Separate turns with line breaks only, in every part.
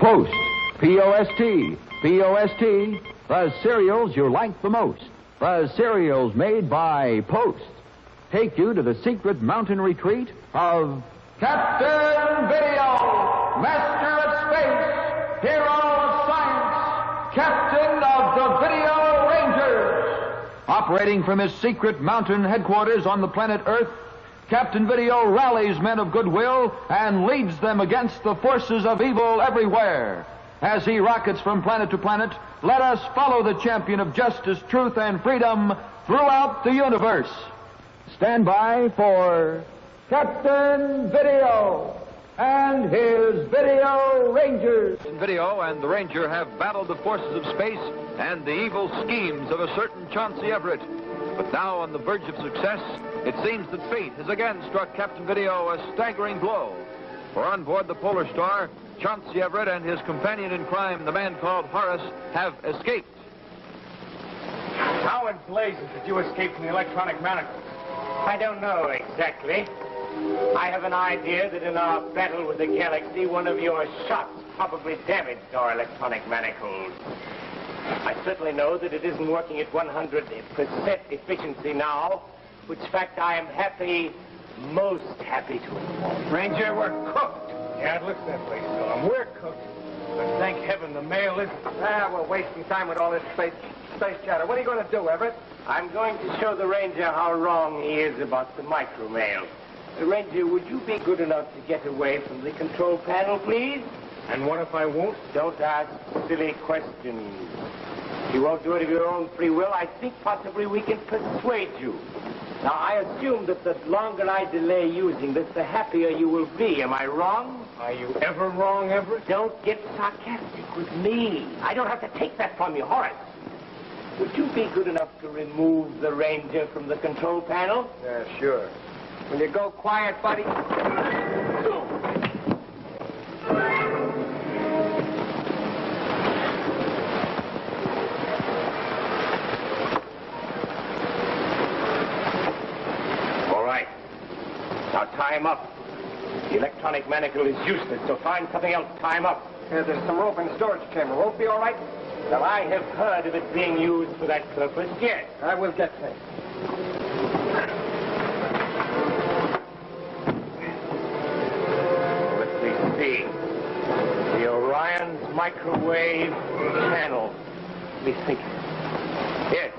Post. P-O-S-T. P-O-S-T. The cereals you like the most. The cereals made by Post. Take you to the secret mountain retreat of Captain Video, Master of Space, Hero of Science, Captain of the Video Rangers. Operating from his secret mountain headquarters on the planet Earth, Captain Video rallies men of goodwill and leads them against the forces of evil everywhere. As he rockets from planet to planet, let us follow the champion of justice, truth, and freedom throughout the universe. Stand by for Captain Video and his Video Rangers.
Video and the Ranger have battled the forces of space and the evil schemes of a certain Chauncey Everett. But now, on the verge of success, it seems that fate has again struck Captain Video a staggering blow. For on board the Polar Star, Chauncey Everett and his companion in crime, the man called Horace, have escaped.
How in blazes did you escape from the electronic manacles?
I don't know exactly. I have an idea that in our battle with the galaxy, one of your shots probably damaged our electronic manacles. I certainly know that it isn't working at 100% efficiency now, which fact I am happy, most happy to inform.
Ranger, we're cooked. Yeah, it looks that way, Storm. We're cooked. But thank heaven the mail isn't.
We're wasting time with all this space chatter. What are you going to do, Everett?
I'm going to show the Ranger how wrong he is about the micromail. Ranger, would you be good enough to get away from the control panel, please?
And what if I won't?
Don't ask silly questions. You won't do it of your own free will. I think possibly we can persuade you. Now, I assume that the longer I delay using this, the happier you will be. Am I wrong?
Are you ever wrong, Everett?
Don't get sarcastic with me. I don't have to take that from you, Horace. Would you be good enough to remove the Ranger from the control panel?
Yeah, sure. Will you go quiet, buddy?
All right. Now tie him up. The electronic manacle is useless, so find something else to tie him up.
Yeah, there's some rope in the storage chamber. Won't be all right?
Well, I have heard of it being used for that purpose, yes.
I will get things.
Let me see. The Orion's microwave channel. Let me think. Yes.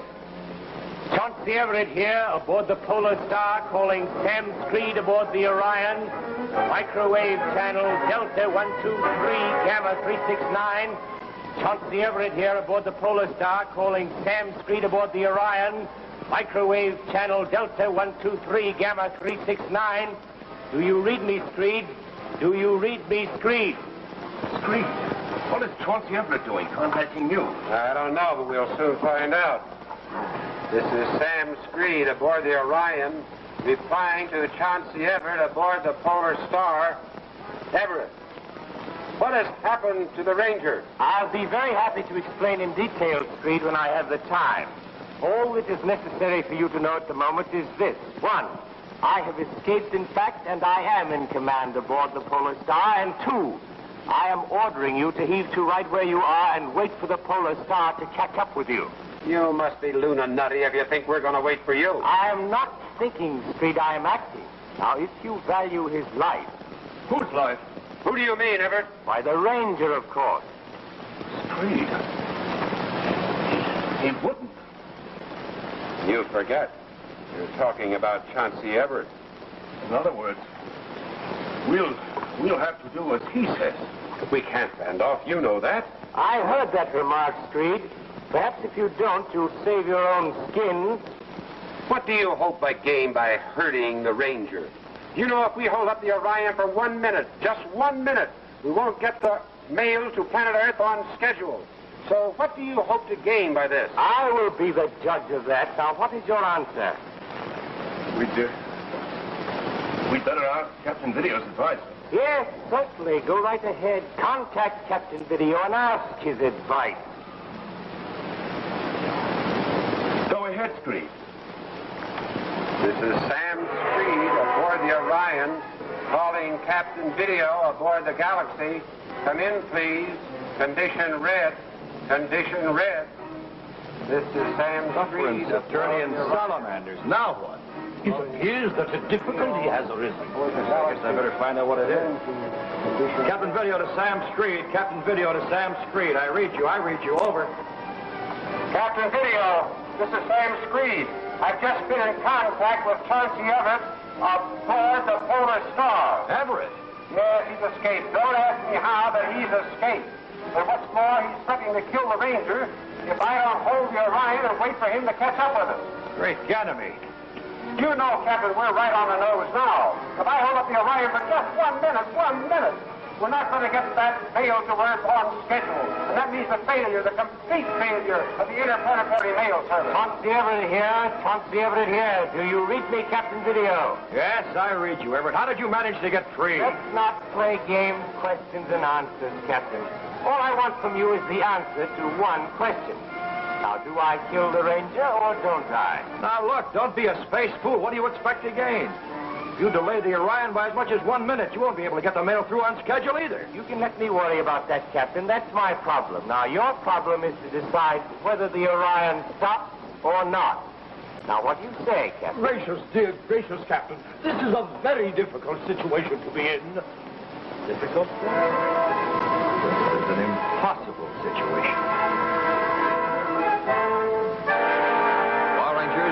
Chauncey Everett here aboard the Polar Star, calling Sam Screed aboard the Orion. Microwave channel Delta 123 Gamma 369. Chauncey Everett here aboard the Polar Star, calling Sam Screed aboard the Orion. Microwave channel Delta 123 Gamma 369. Do you read me, Screed? Do you read me, Screed?
Screed, what is Chauncey Everett doing contacting you?
I don't know, but we'll soon find out. This is Sam Screed aboard the Orion, replying to Chauncey Everett aboard the Polar Star. Everett, what has happened to the Ranger?
I'll be very happy to explain in detail, Screed, when I have the time. All that is necessary for you to know at the moment is this. One, I have escaped, in fact, and I am in command aboard the Polar Star. And two, I am ordering you to heave to right where you are and wait for the Polar Star to catch up with you.
You must be Luna nutty if you think we're going to wait for you.
I am not thinking, Screed, I am acting. Now, if you value his life...
Whose life?
Who do you mean, Everett?
Why, the Ranger, of course.
Screed. He wouldn't.
You forget. You're talking about Chauncey Everett.
In other words, we'll have to do as he says.
We can't stand off. You know that.
I heard that remark, Screed. Perhaps if you don't, you'll save your own skin.
What do you hope I gain by hurting the Ranger? You know, if we hold up the Orion for 1 minute, just 1 minute, we won't get the mail to planet Earth on schedule. So what do you hope to gain by this?
I will be the judge of that. Now, what is your answer?
We'd better ask Captain Video's advice.
Yes, certainly. Go right ahead. Contact Captain Video and ask his advice.
Go ahead, Screed.
This is Sam Screed aboard the Orion, Calling Captain Video aboard the Galaxy. Come in, please. Condition red. Condition red. This is Sam Screed,
attorney and salamanders. Now what? It appears that a difficulty has arisen. I guess I better find out what it is. Captain Video to Sam Screed. Captain Video to Sam Screed. I read you. Over.
Captain Video, this is Sam Screed. I've just been in contact with Chauncey Everett aboard the Polar Star.
Everett?
Yes, he's escaped. Don't ask me how, but he's escaped. And what's more, he's threatening to kill the Ranger if I don't hold the Orion and wait for him to catch up with us.
Great Ganymede.
You know, Captain, we're right on the nose now. If I hold up the Orion for just 1 minute, we're not going to get that mail to work on schedule. And that means the complete failure of the interplanetary mail service.
Chauncey Everett here. Do you read me, Captain Video?
Yes, I read you, Everett. How did you manage to get free?
Let's not play games, questions, and answers, Captain. All I want from you is the answer to one question. Now, do I kill the Ranger or don't I?
Now, look, don't be a space fool. What do you expect to gain? If you delay the Orion by as much as 1 minute, you won't be able to get the mail through on schedule either.
You can let me worry about that, Captain. That's my problem. Now, your problem is to decide whether the Orion stops or not. Now, what do you say, Captain?
Gracious, Captain. This is a very difficult situation to be in. Difficult? It's an impossible situation.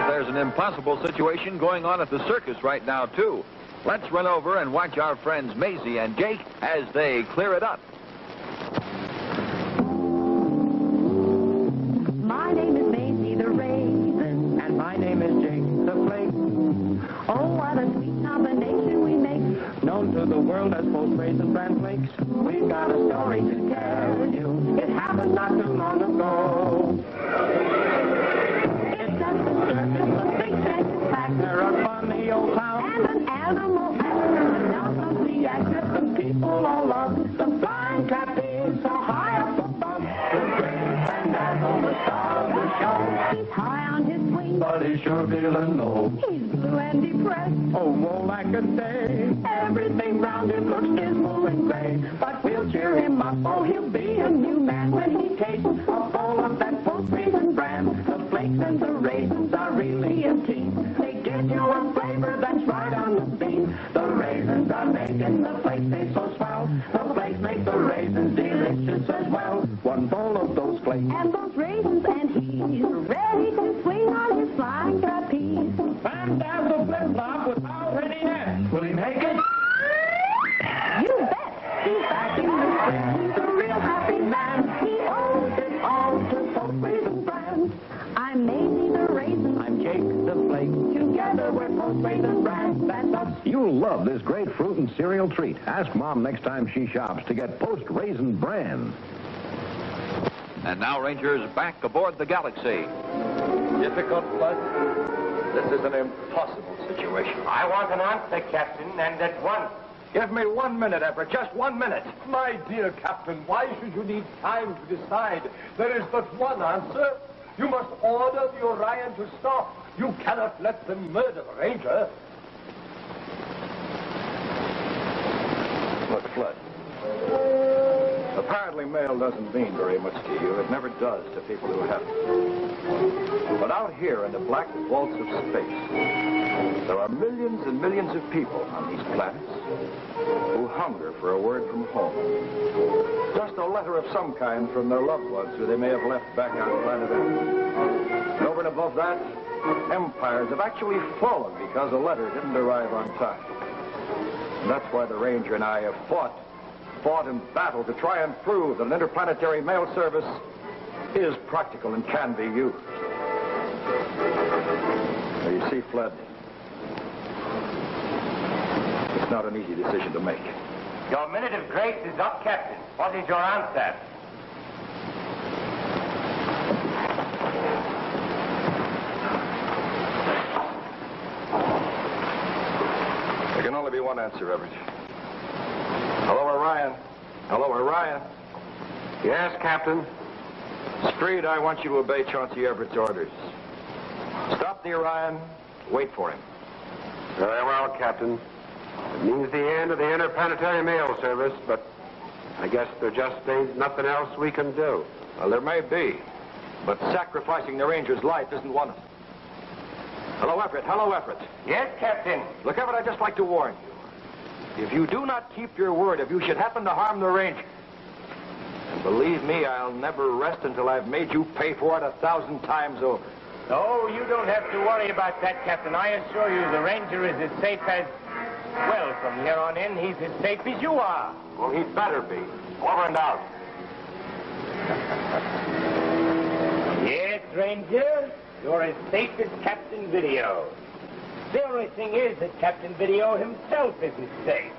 There's an impossible situation going on at the circus right now, too. Let's run over and watch our friends Maisie and Jake as they clear it up.
My name is Maisie the Raisin, and my name is Jake the Flake. Oh, what a sweet combination we make, known to the world as both Raisin Bran Flakes. We've got a story to tell you. It happened not too long ago. They're a funny old clown and an animal actor. And now of the actor the people all love. The flying trapeze so high up above. The great and dazzle the star of the show. He's high on his wings, but he's sure feeling low. He's blue and depressed, oh, more like a day. Everything round him looks dismal and gray. But we'll cheer him up, oh, he'll be a new man when he tastes a bowl of that full Raisin Bran. The flakes and the raisins are really a team. They give you a flavor that's right on the beam. The raisins are making the flakes taste so swell. The flakes make the raisins delicious as well. One bowl of those flakes and those raisins, and he's ready to swing on his flying trapeze. Fandazzle flip-flop was already in. Will he make it? You bet. He's back in the spring. He's a real happy man. He owes it all to both Raisin Bran. I'm Maisie the Raisin. I'm Jake the Flake. Together we're both Raisin Bran. That's us.
You'll love this great fruit and cereal treat. Ask Mom next time she shops to get Post Raisin Bran.
And now, Rangers, back aboard the Galaxy.
Difficult, Flood? This is an impossible situation.
I want an answer, Captain, and at once.
Give me 1 minute, Everett. Just 1 minute. My dear Captain, why should you need time to decide? There is but one answer. You must order the Orion to stop. You cannot let them murder the Ranger. Look, Flood. Apparently mail doesn't mean very much to you. It never does to people who have it. But out here in the black vaults of space, there are millions and millions of people on these planets who hunger for a word from home. Just a letter of some kind from their loved ones who they may have left back on planet Earth. And over and above that, empires have actually fallen because a letter didn't arrive on time. And that's why the Ranger and I have fought and battled to try and prove that an interplanetary mail service is practical and can be used. Now, you see, Flood, it's not an easy decision to make.
Your minute of grace is up, Captain. What is your answer?
There can only be one answer, Everett. Hello, Orion. Hello, Orion.
Yes, Captain.
Screed, I want you to obey Chauncey Everett's orders. Stop the Orion. Wait for him.
Very well, Captain. It means the end of the interplanetary mail service, but I guess there just ain't nothing else we can do.
Well, there may be, but sacrificing the Ranger's life isn't one of them. Hello, Everett. Hello, Everett.
Yes, Captain.
Look, Everett, I'd just like to warn you. If you do not keep your word, if you should happen to harm the Ranger, and believe me, I'll never rest until I've made you pay for it 1,000 times over.
Oh, you don't have to worry about that, Captain. I assure you the Ranger is as safe as... Well, from here on in, he's as safe as you are.
Well, he'd better be. Over and out.
Yes, Ranger, you're as safe as Captain Video. The only thing is that Captain Video himself isn't safe.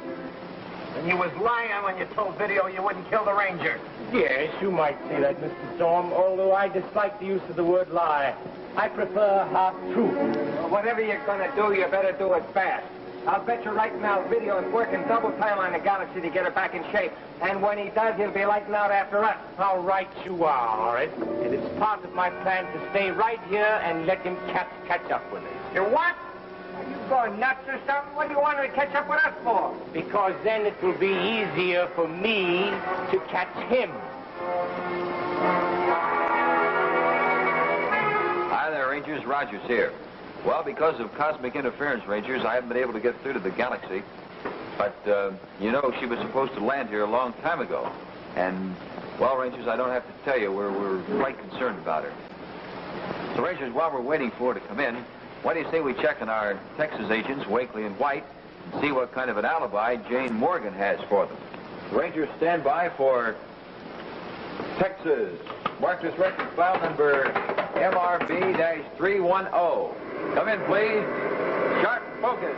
And you was lying when you told Video you wouldn't kill the Ranger.
Yes, you might say that, Mr. Storm, although I dislike the use of the word lie. I prefer half-truth.
Well, whatever you're going to do, you better do it fast. I'll bet you right now Video is working double time on the Galaxy to get it back in shape. And when he does, he'll be lighting out after us.
How right you are, Horace. And it's part of my plan to stay right here and let him catch up with us.
You what? Are you going nuts or something? What do you want him to catch up with us for?
Because then it will be easier for me to catch him.
Hi there, Rangers. Rogers here. Well, because of cosmic interference, Rangers, I haven't been able to get through to the Galaxy. But, you know, she was supposed to land here a long time ago. And, well, Rangers, I don't have to tell you, we're quite concerned about her. So, Rangers, while we're waiting for her to come in, why do you say we check on our Texas agents, Wakely and White, and see what kind of an alibi Jane Morgan has for them? Rangers, stand by for Texas. Mark this record file number MRB-310. Come in, please. Sharp focus.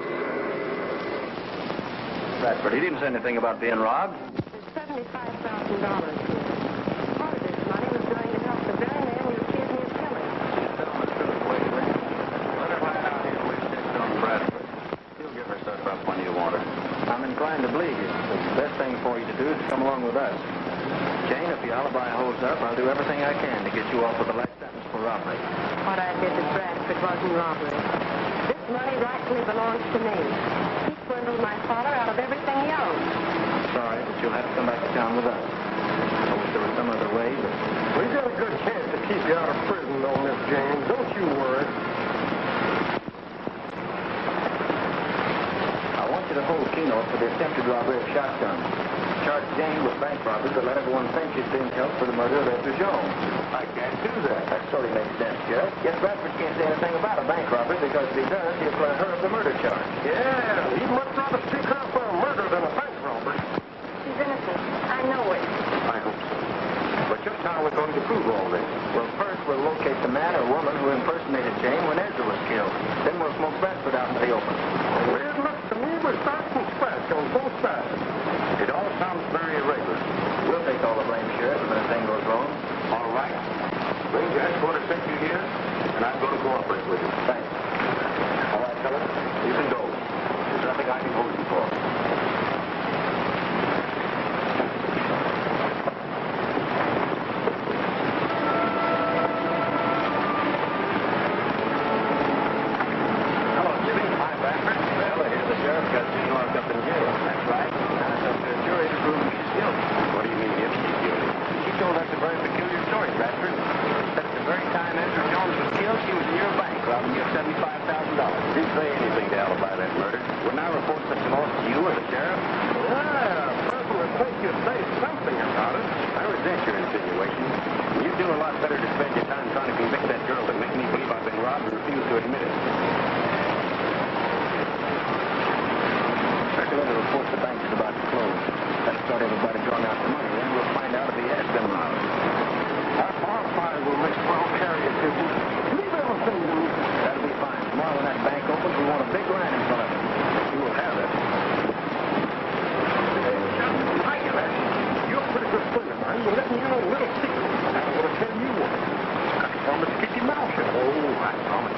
But he didn't say anything about being robbed.
There's $75,000 here. Part of this money was going to help the very man you accused me of killing.
Let her hide out here where she's on Bradford. He'll give her stuff up when you want her. I'm inclined to believe you. The best thing for you to do is to come along with us. Jane, if your alibi holds up, I'll do everything I can to get you off with a life sentence for robbery.
What I did to Bradford wasn't robbery. This money rightfully belongs to me. He swindled my father out of everything he owned.
Sorry, but you'll have to come back to town with us. I wish there was some other way, but...
We've got a good chance to keep you out of prison, though, Miss Jane. Don't you worry.
I want you to hold Keno for the attempted robbery of shotgun. Charge Jane with bank robbery, but let everyone think she's being held for the murder of Edgar Jones. I can't do that. That sort of makes sense, Sheriff. Yes, Bradford can't say anything about a bank robbery because if he does, he'll put her up the murder charge.
Yeah, he'd much rather stick her for a murder than a bank robbery.
She's innocent. I know it.
I hope so. But just how are we going to prove all this? Well, first we'll locate the man or woman who impersonated Jane when Ezra was killed. Then we'll smoke Bradford out into the open.
Well, it looks to me we're starting from scratch on both sides.
It all sounds very irregular. We'll take all the blame, Sheriff, if anything goes wrong. All right. Ranger headquarters sent you here, and I'm going to cooperate with you. Thanks. All right, fellas, you can go. There's nothing I can hold you for. Hello, Jimmy. Hi, Bradford. Well, here's the sheriff got you locked up in jail. That's right. Now it's up to the jury to prove she's guilty. What do you mean, if she's guilty? She told us a very peculiar story, Bradford. That the very time Ezra Jones was killed, she was in your bank robbing you of $75,000. Didn't say anything to alibi that murder. Wouldn't I report such a loss to you as a sheriff?
Yeah, person would think you'd say something about it.
I resent your insinuation. You'd do a lot better to spend your time trying to convict that girl than make me believe I've been robbed and refuse to admit it. Circulator reports the bank is about to close. That'll start everybody drawing out the money. Then we'll find out if he has been robbed.
Our bonfire will make well carry it, Jimmy. Leave everything to me.
That'll be fine. Tomorrow when that bank opens, we want a big line in front of it. You will have it.
You're a pretty good friend of mine. You're letting me know a little secret. I'm going to tell you one. I promise to keep your mouth shut.
Oh, I promise.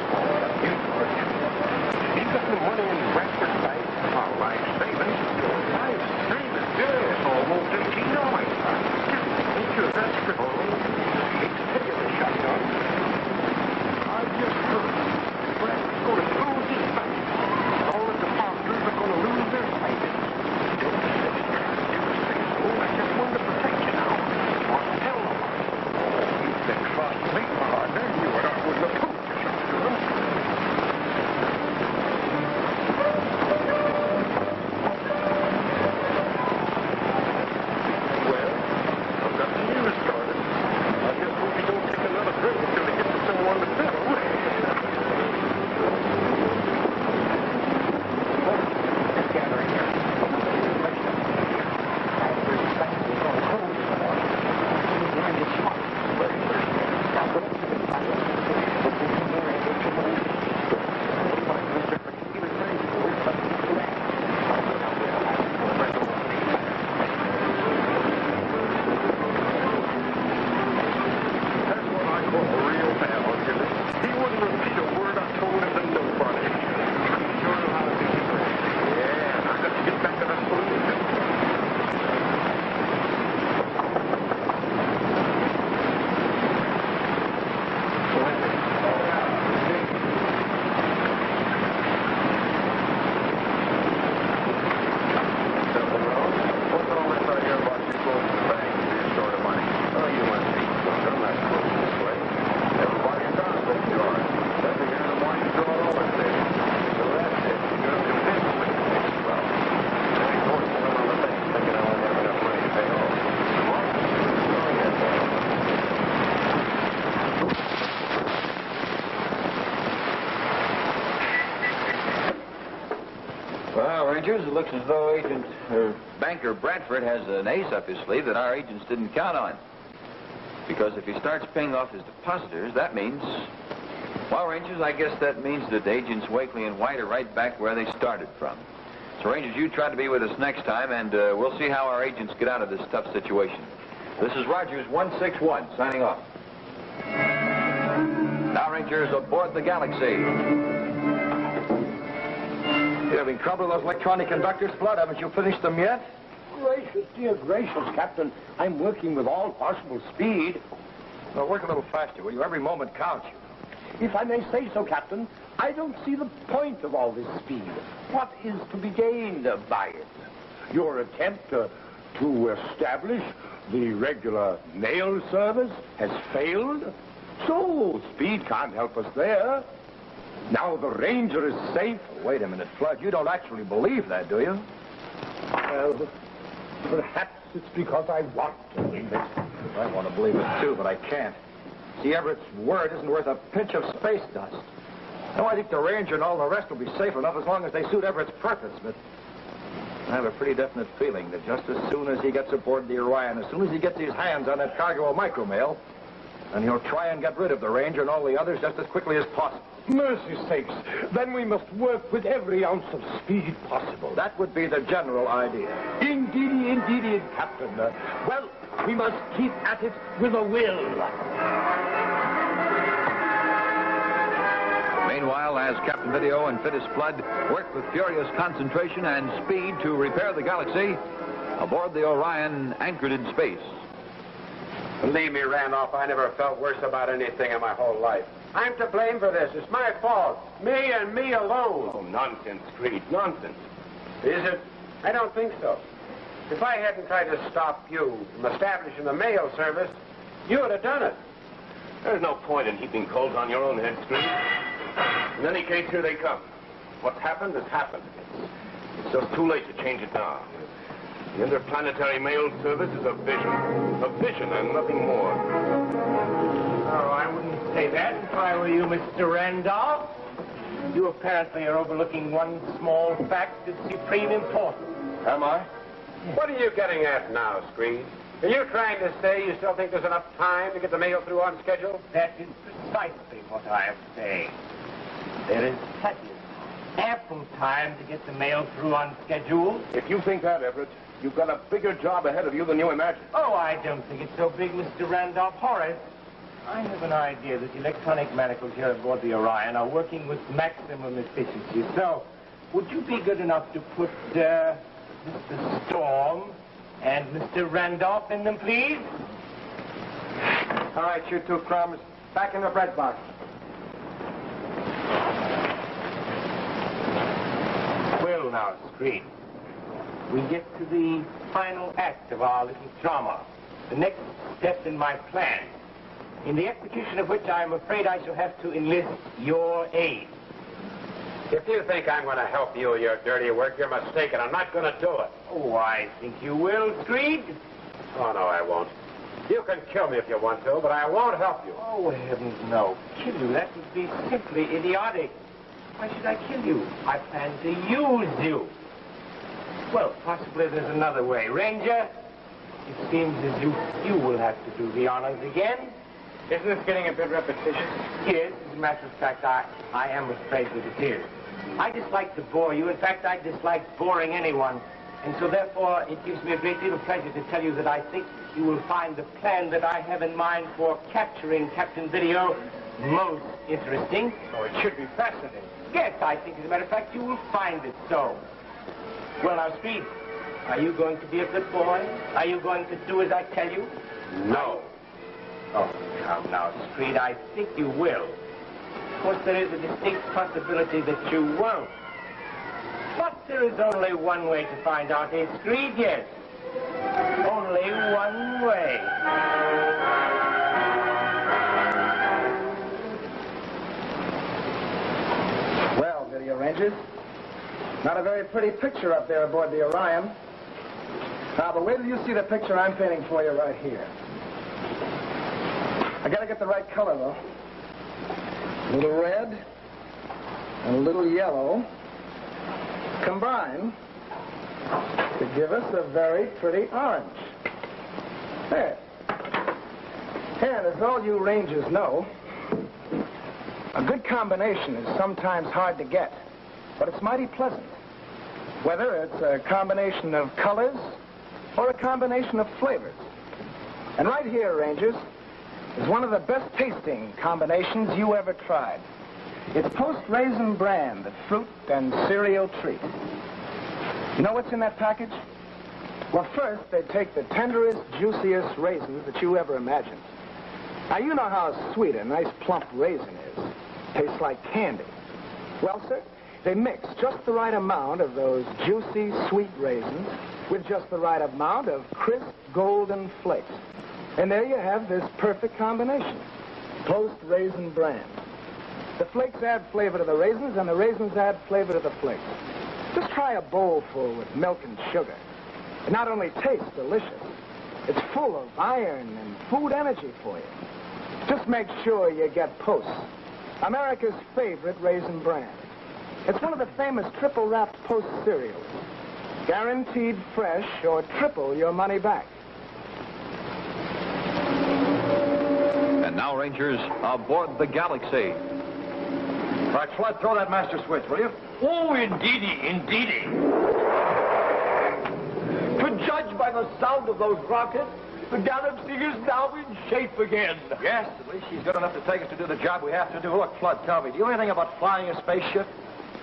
You got the money in Bradford's bank.
All right, savings.
Nice
looks as though Banker Bradford has an ace up his sleeve that our agents didn't count on. Because if he starts paying off his depositors, that means... Well, Rangers, I guess that means that Agents Wakely and White are right back where they started from. So, Rangers, you try to be with us next time, and we'll see how our agents get out of this tough situation. This is Rogers 161, signing off. Now, Rangers, aboard the Galaxy.
You having trouble with those electronic conductors, Flood? Haven't you finished them yet?
Gracious, dear gracious, Captain. I'm working with all possible speed.
Well, work a little faster, will you? Every moment counts.
If I may say so, Captain, I don't see the point of all this speed. What is to be gained by it? Your attempt to establish the regular mail service has failed, so speed can't help us there. Now the Ranger is safe.
Wait a minute, Flood. You don't actually believe that, do you?
Well, perhaps it's because I want to believe it.
I want to believe it, too, but I can't. See, Everett's word isn't worth a pinch of space dust. No, I think the Ranger and all the rest will be safe enough as long as they suit Everett's purpose, but I have a pretty definite feeling that just as soon as he gets aboard the Orion, as soon as he gets his hands on that cargo of micromail, and he'll try and get rid of the Ranger and all the others just as quickly as possible.
Mercy sakes, then we must work with every ounce of speed possible.
That would be the general idea.
Indeedy, Captain. Well, we must keep at it with a will.
Meanwhile, as Captain Video and Fittest Flood work with furious concentration and speed to repair the Galaxy, aboard the Orion anchored in space.
Believe me, Randolph, I never felt worse about anything in my whole life. I'm to blame for this. It's my fault. Me and me alone.
Oh, nonsense, Creed, nonsense.
Is it? I don't think so. If I hadn't tried to stop you from establishing the mail service, you would have done it.
There's no point in heaping coals on your own head, Creed. In any case, here they come. What's happened has happened. It's just too late to change it now. The interplanetary mail service is a vision and nothing more.
Oh, I wouldn't say that if I were you, Mr. Randolph. You apparently are overlooking one small fact that's supreme importance.
Am I?
What are you getting at now, Screed? Are you trying to say you still think there's enough time to get the mail through on schedule?
That is precisely what I am saying. There is plenty of ample time to get the mail through on schedule.
If you think that, Everett, you've got a bigger job ahead of you than you imagine.
Oh, I don't think it's so big, Mr. Randolph. Horace, I have an idea that the electronic manacles here aboard the Orion are working with maximum efficiency. So, would you be good enough to put Mr. Storm and Mr. Randolph in them, please? All right, you two crumbs. Back in the bread box. Well, now, Screed, we get to the final act of our little drama. The next step in my plan, in the execution of which I'm afraid I shall have to enlist your aid.
If you think I'm going to help you with your dirty work, you're mistaken. I'm not going to do it.
Oh, I think you will, Screed.
Oh, no, I won't. You can kill me if you want to, but I won't help you.
Oh, heavens, no. Kill you? That would be simply idiotic. Why should I kill you? I plan to use you. Well, possibly there's another way. Ranger, it seems as if you will have to do the honors again.
Isn't this getting a bit repetitious?
Yes, as a matter of fact, I am afraid that it is. I dislike to bore you. In fact, I dislike boring anyone. And so, therefore, it gives me a great deal of pleasure to tell you that I think you will find the plan that I have in mind for capturing Captain Video most interesting.
Oh, it should be fascinating.
Yes, I think, as a matter of fact, you will find it so. Well, now, Speed, are you going to be a good boy? Are you going to do as I tell you?
No.
Oh, come now, Screed, I think you will. Of course, there is a distinct possibility that you won't. But there is only one way to find out, eh, Screed? Yes. Only one way.
Well, Video Rangers, not a very pretty picture up there aboard the Orion. Now, but wait till you see the picture I'm painting for you right here. I gotta get the right color, though. A little red and a little yellow. Combine to give us a very pretty orange. There. And as all you Rangers know, a good combination is sometimes hard to get, but it's mighty pleasant. Whether it's a combination of colors or a combination of flavors. And right here, Rangers, is one of the best tasting combinations you ever tried. It's post-raisin bran, the fruit and cereal treat. You know what's in that package? Well, first, they take the tenderest, juiciest raisins that you ever imagined. Now, you know how sweet a nice plump raisin is. Tastes like candy. Well, sir, they mix just the right amount of those juicy, sweet raisins with just the right amount of crisp, golden flakes. And there you have this perfect combination. Post-raisin bran. The flakes add flavor to the raisins, and the raisins add flavor to the flakes. Just try a bowlful with milk and sugar. It not only tastes delicious, it's full of iron and food energy for you. Just make sure you get Post, America's favorite raisin bran. It's one of the famous triple-wrapped Post cereals. Guaranteed fresh or triple your money back.
And now, Rangers, aboard the Galaxy.
All right, Flood, throw that master switch, will you?
Oh, indeedy, indeedy. To judge by the sound of those rockets, the Galaxy is now in shape again.
Yes, at least she's good enough to take us to do the job we have to do. Look, Flood, tell me, do you know anything about flying a spaceship?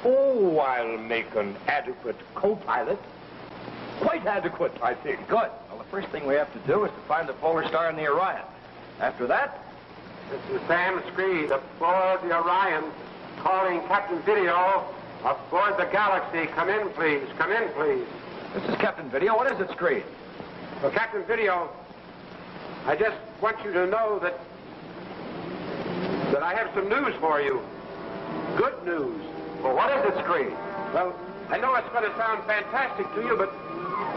Oh, I'll make an adequate co-pilot. Quite adequate, I think.
Good. Well, the first thing we have to do is to find the polar star in the Orion. After that...
This is Sam Screed aboard the Orion, calling Captain Video aboard the Galaxy. Come in, please. Come in, please.
This is Captain Video. What is it, Screed?
Well, Captain Video, I just want you to know that I have some news for you. Good news.
Well, what is it, Screed?
Well, I know it's going to sound fantastic to you, but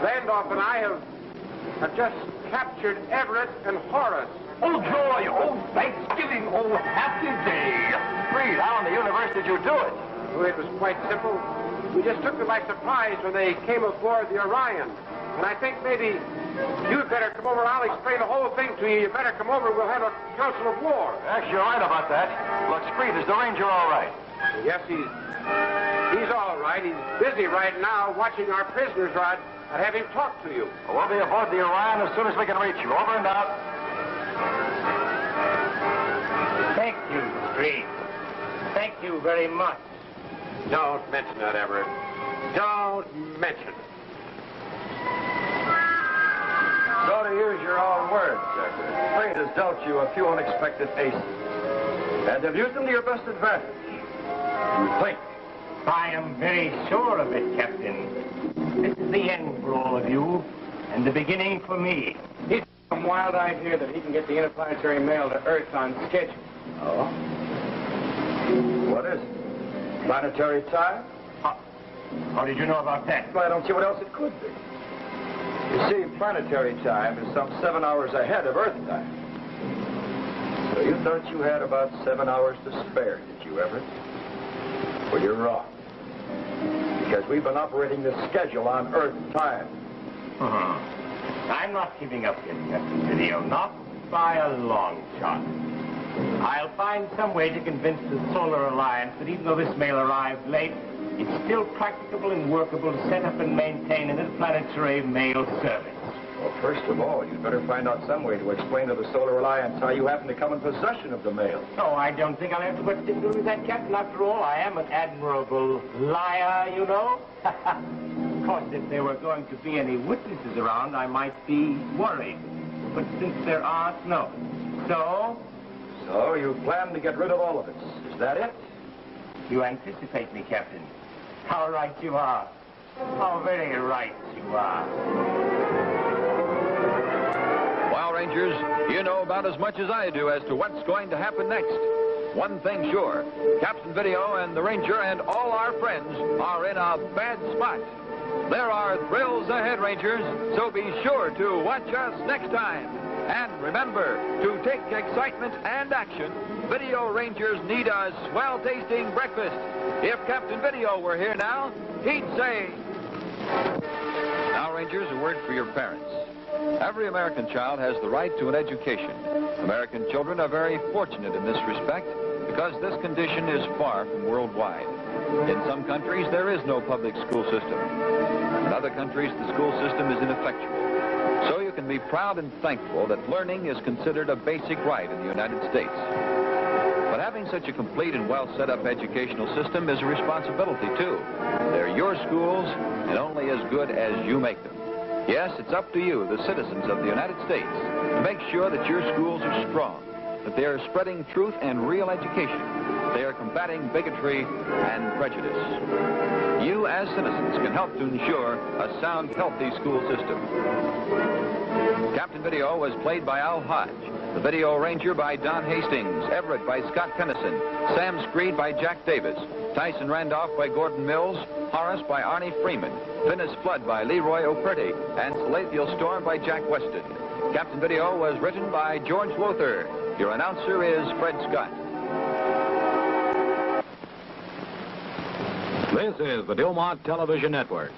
Randolph and I have just captured Everett and Horace.
Oh, joy! Oh, Thanksgiving! Oh, happy day!
Screed, how in the universe did you do it?
Well, it was quite simple. We just took them by surprise when they came aboard the Orion. And I think maybe you'd better come over. I'll explain the whole thing to you. You better come over. We'll have a council of war.
Actually, you're right about that. Look, Screed, is the Ranger all right?
Yes, he's all right. He's busy right now watching our prisoners, Rod. I'd have him talk to you.
Well, we'll be aboard the Orion as soon as we can reach you. Over and out.
Thank you, Screed. Thank you very much.
Don't mention that, Everett. Don't mention it.
So to use your own words, Everett, fate has dealt you a few unexpected aces. And have used them to your best advantage. You think?
I am very sure of it, Captain. This is the end for all of you, and the beginning for me.
He's some wild idea that he can get the interplanetary mail to Earth on schedule.
Oh? What is it? Planetary time?
How did you know about that?
Well, I don't see what else it could be. You see, planetary time is some 7 hours ahead of Earth time. So you thought you had about 7 hours to spare, did you, Everett? Well, you're wrong. Because we've been operating this schedule on Earth time.
I'm not giving up yet, Captain Video. Not by a long shot. I'll find some way to convince the Solar Alliance that even though this mail arrived late, it's still practicable and workable to set up and maintain an interplanetary mail service.
Well, first of all, you'd better find out some way to explain to the Solar Alliance how you happen to come in possession of the mail.
Oh, I don't think I'll have too much difficulty with that, Captain. After all, I am an admirable liar, you know. Of course, if there were going to be any witnesses around, I might be worried. But since there aren't, no.
So you plan to get rid of all of us. Is that it?
You anticipate me, Captain. How right you are. How very right you are.
Well, Rangers, you know about as much as I do as to what's going to happen next. One thing sure, Captain Video and the Ranger and all our friends are in a bad spot. There are thrills ahead, Rangers, so be sure to watch us next time. And remember, to take excitement and action, Video Rangers need a swell-tasting breakfast. If Captain Video were here now, he'd say... Now, Rangers, a word for your parents. Every American child has the right to an education. American children are very fortunate in this respect because this condition is far from worldwide. In some countries, there is no public school system. In other countries, the school system is ineffectual. So you can be proud and thankful that learning is considered a basic right in the United States. But having such a complete and well-set-up educational system is a responsibility, too. They're your schools and only as good as you make them. Yes, it's up to you, the citizens of the United States, to make sure that your schools are strong, that they are spreading truth and real education, they are combating bigotry and prejudice. You, as citizens, can help to ensure a sound, healthy school system. Captain Video was played by Al Hodge, the Video Ranger by Don Hastings, Everett by Scott Pennison, Sam Screed by Jack Davis, Tyson Randolph by Gordon Mills, Horace by Arnie Freeman, Venice Flood by LeRoy O'Purdy, and Salathiel Storm by Jack Weston. Captain Video was written by George Lothar. Your announcer is Fred Scott.
This is the DuMont Television Network.